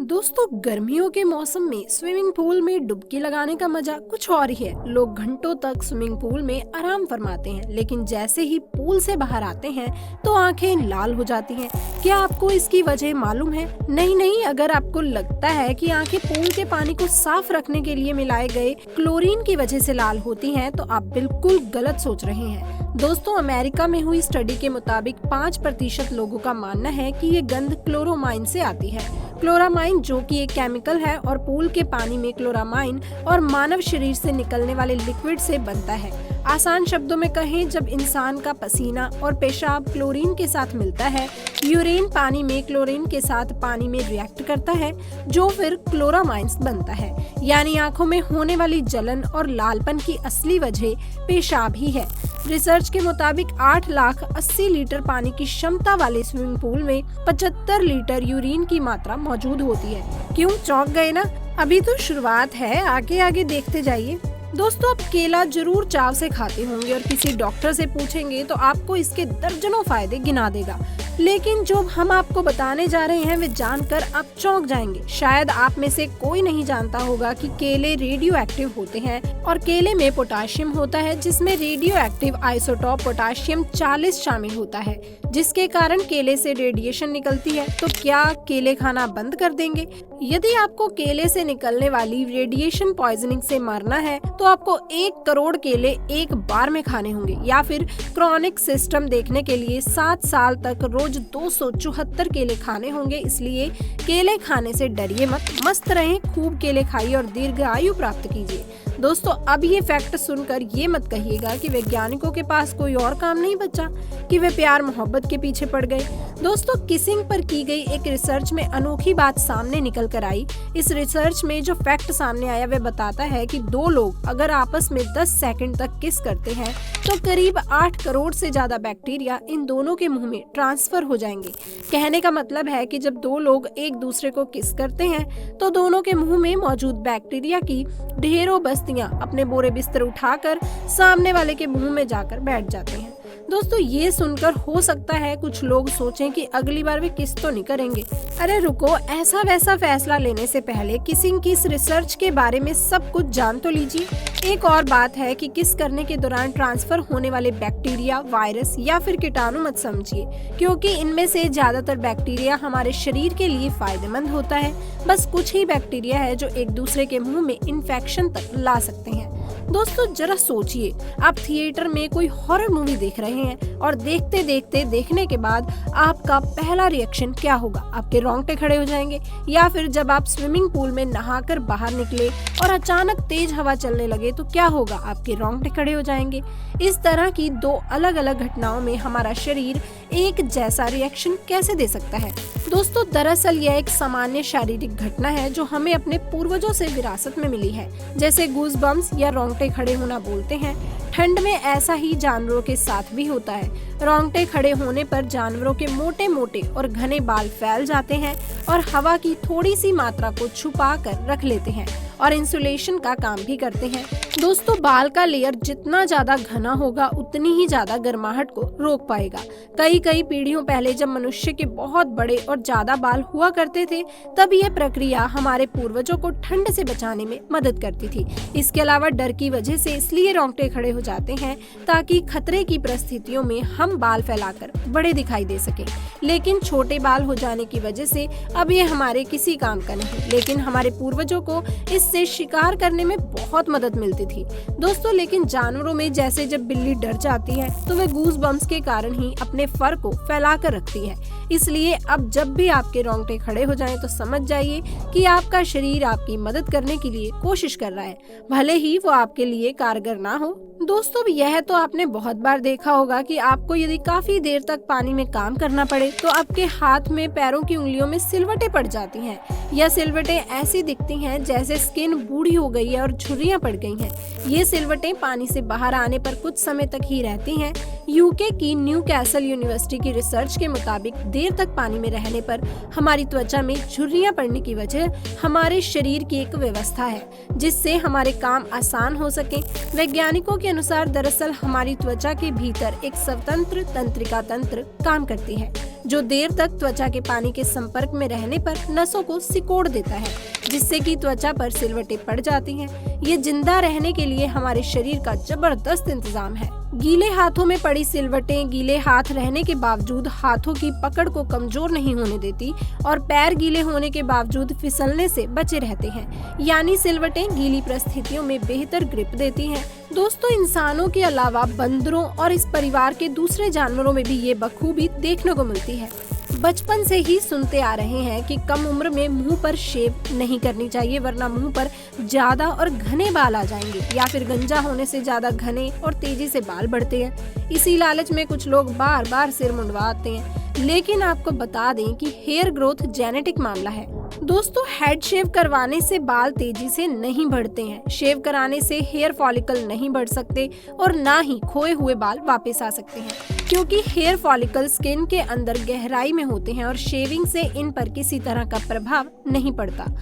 दोस्तों, गर्मियों के मौसम में स्विमिंग पूल में डुबकी लगाने का मजा कुछ और ही है। लोग घंटों तक स्विमिंग पूल में आराम फरमाते हैं, लेकिन जैसे ही पूल से बाहर आते हैं तो आंखें लाल हो जाती हैं। क्या आपको इसकी वजह मालूम है? नहीं, अगर आपको लगता है कि आंखें पूल के पानी को साफ रखने के लिए मिलाए गए क्लोरीन की वजह से लाल होती हैं, तो आप बिल्कुल गलत सोच रहे हैं। दोस्तों, अमेरिका में हुई स्टडी के मुताबिक 5% लोगों का मानना है कि ये गंध क्लोरामाइन से आती है। क्लोरामाइन जो कि एक केमिकल है और पूल के पानी में क्लोरामाइन और मानव शरीर से निकलने वाले लिक्विड से बनता है। आसान शब्दों में कहें, जब इंसान का पसीना और पेशाब क्लोरीन के साथ मिलता है, यूरिन पानी में क्लोरीन के साथ पानी में रिएक्ट करता है, जो फिर क्लोरामाइंस बनता है। यानी आंखों में होने वाली जलन और लालपन की असली वजह पेशाब ही है। रिसर्च के मुताबिक 8,80,000 लीटर पानी की क्षमता वाले स्विमिंग पूल में 75 लीटर यूरिन की मात्रा मौजूद होती है। क्यों चौंक गए ना? अभी तो शुरुआत है, आगे देखते जाइए। दोस्तों, आप केला जरूर चाव से खाते होंगे और किसी डॉक्टर से पूछेंगे तो आपको इसके दर्जनों फायदे गिना देगा, लेकिन जो हम आपको बताने जा रहे हैं वे जानकर आप चौंक जाएंगे। शायद आप में से कोई नहीं जानता होगा कि केले रेडियो एक्टिव होते हैं और केले में पोटाशियम होता है, जिसमें रेडियो एक्टिव आइसोटॉप पोटाशियम 40 शामिल होता है, जिसके कारण केले से रेडिएशन निकलती है। तो क्या केले खाना बंद कर देंगे? यदि आपको केले से निकलने वाली रेडिएशन पॉइजनिंग से मरना है तो आपको 1 करोड़ केले एक बार में खाने होंगे, या फिर क्रॉनिक सिस्टम देखने के लिए 7 साल तक रोज 274 केले खाने होंगे। इसलिए केले खाने से डरिए मत, मस्त रहें, खूब केले खाइए और दीर्घ आयु प्राप्त कीजिए। दोस्तों, अब ये फैक्ट सुनकर ये मत कहिएगा कि वैज्ञानिकों के पास कोई और काम नहीं बचा, कि वे प्यार मोहब्बत के पीछे पड़ गए। दोस्तों, किसिंग पर की गई एक रिसर्च में अनोखी बात सामने निकल कर आई। इस रिसर्च में जो फैक्ट सामने आया वे बताता है कि 2 लोग अगर आपस में 10 सेकंड तक किस करते हैं तो करीब 8 करोड़ से ज्यादा बैक्टीरिया इन दोनों के मुंह में ट्रांसफर हो जाएंगे। कहने का मतलब है कि जब 2 लोग एक दूसरे को किस करते हैं तो दोनों के मुंह में मौजूद बैक्टीरिया की ढेरों बस्तियां अपने बोरे बिस्तर उठाकर सामने वाले के मुंह में जाकर बैठ जाते हैं। दोस्तों, ये सुनकर हो सकता है कुछ लोग सोचें कि अगली बार वे किस तो नहीं करेंगे। अरे रुको, ऐसा वैसा फैसला लेने से पहले किसिंग की इस रिसर्च के बारे में सब कुछ जान तो लीजिए। एक और बात है कि किस करने के दौरान ट्रांसफर होने वाले बैक्टीरिया, वायरस या फिर कीटाणु मत समझिए, क्योंकि इनमें से ज्यादातर बैक्टीरिया हमारे शरीर के लिए फायदेमंद होता है। बस कुछ ही बैक्टीरिया है जो एक दूसरे के मुंह में इन्फेक्शन तक ला सकते हैं। दोस्तों, जरा सोचिए, आप थिएटर में कोई हॉरर मूवी देख रहे हैं और देखने के बाद आपका पहला रिएक्शन क्या होगा? आपके रोंगटे खड़े हो जाएंगे। या फिर जब आप स्विमिंग पूल में नहाकर बाहर निकले और अचानक तेज हवा चलने लगे तो क्या होगा? आपके रोंगटे खड़े हो जाएंगे। इस तरह की 2 अलग-अलग घटनाओं में हमारा शरीर एक जैसा रिएक्शन कैसे दे सकता है? दोस्तों, दरअसल यह एक सामान्य शारीरिक घटना है जो हमें अपने पूर्वजों से विरासत में मिली है, जैसे गूज बम्स या रोंगटे खड़े होना बोलते हैं। ठंड में ऐसा ही जानवरों के साथ भी होता है। रोंगटे खड़े होने पर जानवरों के मोटे मोटे और घने बाल फैल जाते हैं और हवा की थोड़ी सी मात्रा को छुपा कर रख लेते हैं और इंसुलेशन का काम भी करते हैं। दोस्तों, बाल का लेयर जितना ज्यादा घना होगा उतनी ही ज्यादा गर्माहट को रोक पाएगा। कई पीढ़ियों पहले जब मनुष्य के बहुत बड़े और ज्यादा बाल हुआ करते थे, तब यह प्रक्रिया हमारे पूर्वजों को ठंड से बचाने में मदद करती थी। इसके अलावा डर की वजह से इसलिए रोंगटे खड़े हो जाते हैं ताकि खतरे की परिस्थितियों में हम बाल फैलाकर बड़े दिखाई दे सके। लेकिन छोटे बाल हो जाने की वजह से अब ये हमारे किसी काम का नहीं, लेकिन हमारे पूर्वजों को इससे शिकार करने में बहुत मदद मिलती थी। दोस्तों, लेकिन जानवरों में जैसे जब बिल्ली डर जाती है तो वे गूज बम्स के कारण ही अपने फर को फैला कर रखती है। इसलिए अब जब भी आपके रोंगटे खड़े हो जाएं तो समझ जाइए कि आपका शरीर आपकी मदद करने के लिए कोशिश कर रहा है, भले ही वो आपके लिए कारगर ना हो। दोस्तों, यह तो आपने बहुत बार देखा होगा कि आपको यदि काफी देर तक पानी में काम करना पड़े तो आपके हाथ में, पैरों की उंगलियों में सिलवटें पड़ जाती हैं। यह सिलवटें ऐसी दिखती हैं जैसे स्किन बूढ़ी हो गई है और झुर्रियां पड़ गई हैं। ये सिलवटें पानी से बाहर आने पर कुछ समय तक ही रहती हैं। यूके की न्यू कैसल यूनिवर्सिटी की रिसर्च के मुताबिक देर तक पानी में रहने पर हमारी त्वचा में झुर्रियां पड़ने की वजह हमारे शरीर की एक व्यवस्था है जिससे हमारे काम आसान हो सके। वैज्ञानिकों के अनुसार दरअसल हमारी त्वचा के भीतर एक स्वतंत्र तंत्रिका तंत्र काम करती है जो देर तक त्वचा के पानी के संपर्क में रहने पर नसों को सिकोड़ देता है, जिससे कि त्वचा पर सिलवटें पड़ जाती हैं। ये जिंदा रहने के लिए हमारे शरीर का जबरदस्त इंतजाम है। गीले हाथों में पड़ी सिलवटें गीले हाथ रहने के बावजूद हाथों की पकड़ को कमजोर नहीं होने देती और पैर गीले होने के बावजूद फिसलने से बचे रहते हैं। यानी सिलवटें गीली परिस्थितियों में बेहतर ग्रिप देती हैं। दोस्तों, इंसानों के अलावा बंदरों और इस परिवार के दूसरे जानवरों में भी ये बखूबी देखने को मिलती है। बचपन से ही सुनते आ रहे हैं कि कम उम्र में मुंह पर शेव नहीं करनी चाहिए, वरना मुंह पर ज्यादा और घने बाल आ जाएंगे, या फिर गंजा होने से ज्यादा घने और तेजी से बाल बढ़ते हैं। इसी लालच में कुछ लोग बार बार सिर मुंडवाते हैं। लेकिन आपको बता दें कि हेयर ग्रोथ जेनेटिक मामला है। दोस्तों, हेड शेव करवाने से बाल तेजी से नहीं बढ़ते हैं। शेव कराने से हेयर फॉलिकल नहीं बढ़ सकते और ना ही खोए हुए बाल वापस आ सकते हैं, क्योंकि हेयर फॉलिकल स्किन के अंदर गहराई में होते हैं और शेविंग से इन पर किसी तरह का प्रभाव नहीं पड़ता।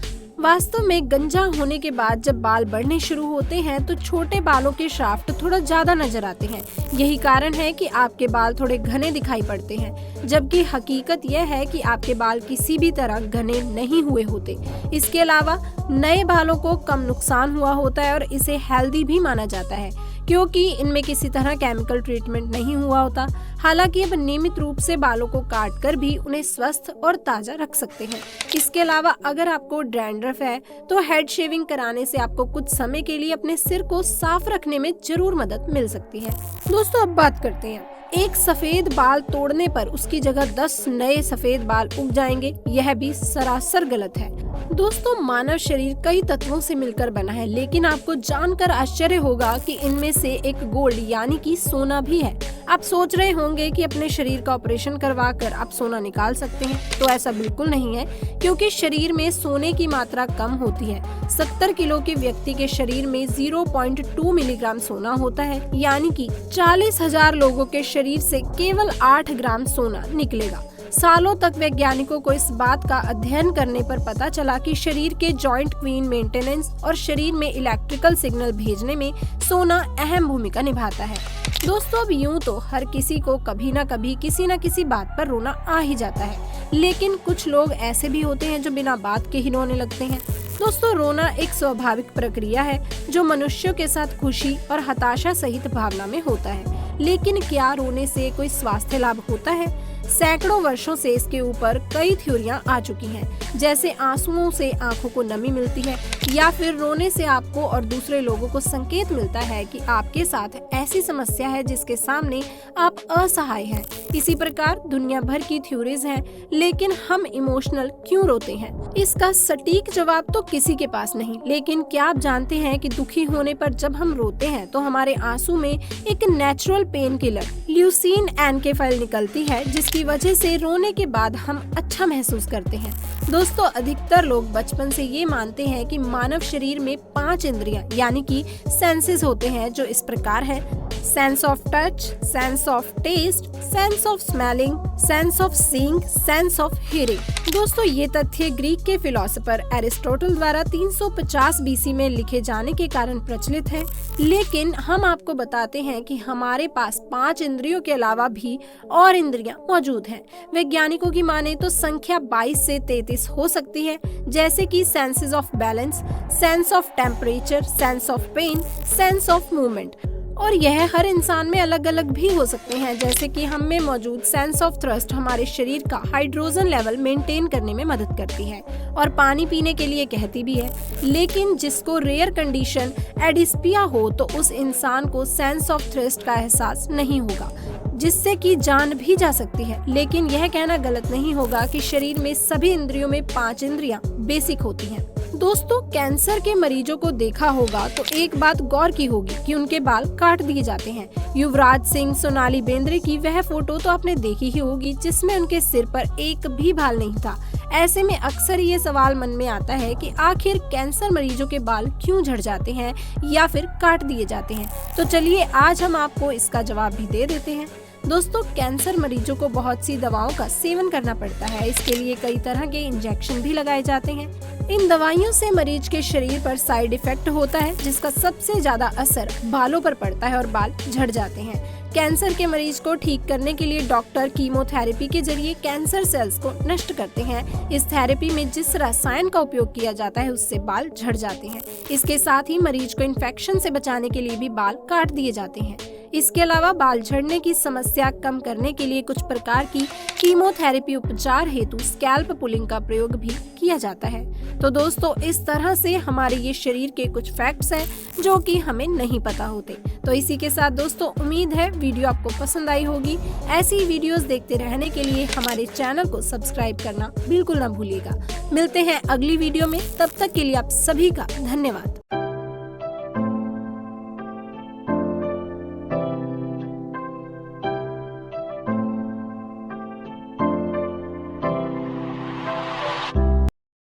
वास्तव में गंजा होने के बाद जब बाल बढ़ने शुरू होते हैं तो छोटे बालों के शाफ्ट थोड़ा ज्यादा नजर आते हैं। यही कारण है कि आपके बाल थोड़े घने दिखाई पड़ते हैं, जबकि हकीकत यह है कि आपके बाल किसी भी तरह घने नहीं हुए होते। इसके अलावा नए बालों को कम नुकसान हुआ होता है और इसे हेल्दी भी माना जाता है, क्योंकि इनमें किसी तरह केमिकल ट्रीटमेंट नहीं हुआ होता। हालांकि अब नियमित रूप से बालों को काट कर भी उन्हें स्वस्थ और ताजा रख सकते हैं। इसके अलावा अगर आपको डैंड्रफ है तो हेड शेविंग कराने से आपको कुछ समय के लिए अपने सिर को साफ रखने में जरूर मदद मिल सकती है। दोस्तों, अब बात करते हैं, एक सफेद बाल तोड़ने पर उसकी जगह 10 नए सफेद बाल उग जाएंगे, यह भी सरासर गलत है। दोस्तों, मानव शरीर कई तत्वों से मिलकर बना है, लेकिन आपको जानकर आश्चर्य होगा कि इनमें से एक गोल्ड यानी कि सोना भी है। आप सोच रहे होंगे कि अपने शरीर का ऑपरेशन करवा कर आप सोना निकाल सकते हैं, तो ऐसा बिल्कुल नहीं है, क्योंकि शरीर में सोने की मात्रा कम होती है। 70 किलो के व्यक्ति के शरीर में 0.2 मिलीग्राम सोना होता है, यानी कि 40,000 लोगों के शरीर से केवल 8 ग्राम सोना निकलेगा। सालों तक वैज्ञानिकों को इस बात का अध्ययन करने पर पता चला कि शरीर के जॉइंट क्वीन मेंटेनेंस और शरीर में इलेक्ट्रिकल सिग्नल भेजने में सोना अहम भूमिका निभाता है। दोस्तों, अब यूं तो हर किसी को कभी न कभी किसी न किसी बात पर रोना आ ही जाता है, लेकिन कुछ लोग ऐसे भी होते हैं जो बिना बात के ही रोने लगते हैं। दोस्तों, रोना एक स्वाभाविक प्रक्रिया है जो मनुष्यों के साथ खुशी और हताशा सहित भावना में होता है। लेकिन क्या रोने से कोई स्वास्थ्य लाभ होता है? सैकड़ों वर्षों से इसके ऊपर कई थ्योरियां आ चुकी हैं, जैसे आंसुओं से आंखों को नमी मिलती है, या फिर रोने से आपको और दूसरे लोगों को संकेत मिलता है कि आपके साथ ऐसी समस्या है जिसके सामने आप असहाय हैं। इसी प्रकार दुनिया भर की थ्योरीज हैं, लेकिन हम इमोशनल क्यों रोते हैं? इसका सटीक जवाब तो किसी के पास नहीं, लेकिन क्या आप जानते हैं कि दुखी होने पर जब हम रोते हैं तो हमारे आंसू में एक नेचुरल पेन किलर ल्यूसीन एनकेफाइल निकलती है, जिसकी वजह से रोने के बाद हम अच्छा महसूस करते हैं। दोस्तों, अधिकतर लोग बचपन से ये मानते हैं कि मानव शरीर में 5 इंद्रियां यानी कि सेंसेस होते हैं, जो इस प्रकार है: sense of touch, sense of taste, sense of smelling, sense of seeing, sense of hearing. दोस्तों, ये तथ्य ग्रीक के फिलोसोफर एरिस्टोटल द्वारा 350 बीसी में लिखे जाने के कारण प्रचलित है, लेकिन हम आपको बताते हैं कि हमारे पास 5 इंद्रियों के अलावा भी और इंद्रियां मौजूद हैं। वैज्ञानिकों की माने तो संख्या 22 से 33 हो सकती है, जैसे कि senses of balance, sense of temperature, sense of pain, sense of movement. और यह हर इंसान में अलग अलग भी हो सकते हैं, जैसे कि हम में मौजूद सेंस ऑफ थ्रस्ट हमारे शरीर का हाइड्रोजन लेवल मेंटेन करने में मदद करती है और पानी पीने के लिए कहती भी है। लेकिन जिसको रेयर कंडीशन एडिस्पिया हो तो उस इंसान को सेंस ऑफ थ्रस्ट का एहसास नहीं होगा, जिससे कि जान भी जा सकती है। लेकिन यह कहना गलत नहीं होगा कि शरीर में सभी इंद्रियों में 5 इंद्रियां बेसिक होती हैं। दोस्तों, कैंसर के मरीजों को देखा होगा तो एक बात गौर की होगी कि उनके बाल काट दिए जाते हैं। युवराज सिंह, सोनाली बेंद्रे की वह फोटो तो आपने देखी ही होगी, जिसमें उनके सिर पर एक भी बाल नहीं था। ऐसे में अक्सर ये सवाल मन में आता है कि आखिर कैंसर मरीजों के बाल क्यों झड़ जाते हैं या फिर काट दिए जाते हैं। तो चलिए आज हम आपको इसका जवाब भी दे देते हैं। दोस्तों, कैंसर मरीजों को बहुत सी दवाओं का सेवन करना पड़ता है। इसके लिए कई तरह के इंजेक्शन भी लगाए जाते हैं। इन दवाइयों से मरीज के शरीर पर साइड इफेक्ट होता है, जिसका सबसे ज्यादा असर बालों पर पड़ता है और बाल झड़ जाते हैं। कैंसर के मरीज को ठीक करने के लिए डॉक्टर कीमोथेरेपी के जरिए कैंसर सेल्स को नष्ट करते हैं। इस थेरेपी में जिस रसायन का उपयोग किया जाता है उससे बाल झड़ जाते हैं। इसके साथ ही मरीज को इन्फेक्शन से बचाने के लिए भी बाल काट दिए जाते हैं। इसके अलावा बाल झड़ने की समस्या कम करने के लिए कुछ प्रकार की कीमोथेरेपी उपचार हेतु स्कैल्प पुलिंग का प्रयोग भी किया जाता है। तो दोस्तों, इस तरह से हमारे ये शरीर के कुछ फैक्ट्स हैं जो कि हमें नहीं पता होते। तो इसी के साथ दोस्तों, उम्मीद है वीडियो आपको पसंद आई होगी। ऐसी वीडियोस देखते रहने के लिए हमारे चैनल को सब्सक्राइब करना बिल्कुल ना भूलिएगा। मिलते हैं अगली वीडियो में, तब तक के लिए आप सभी का धन्यवाद।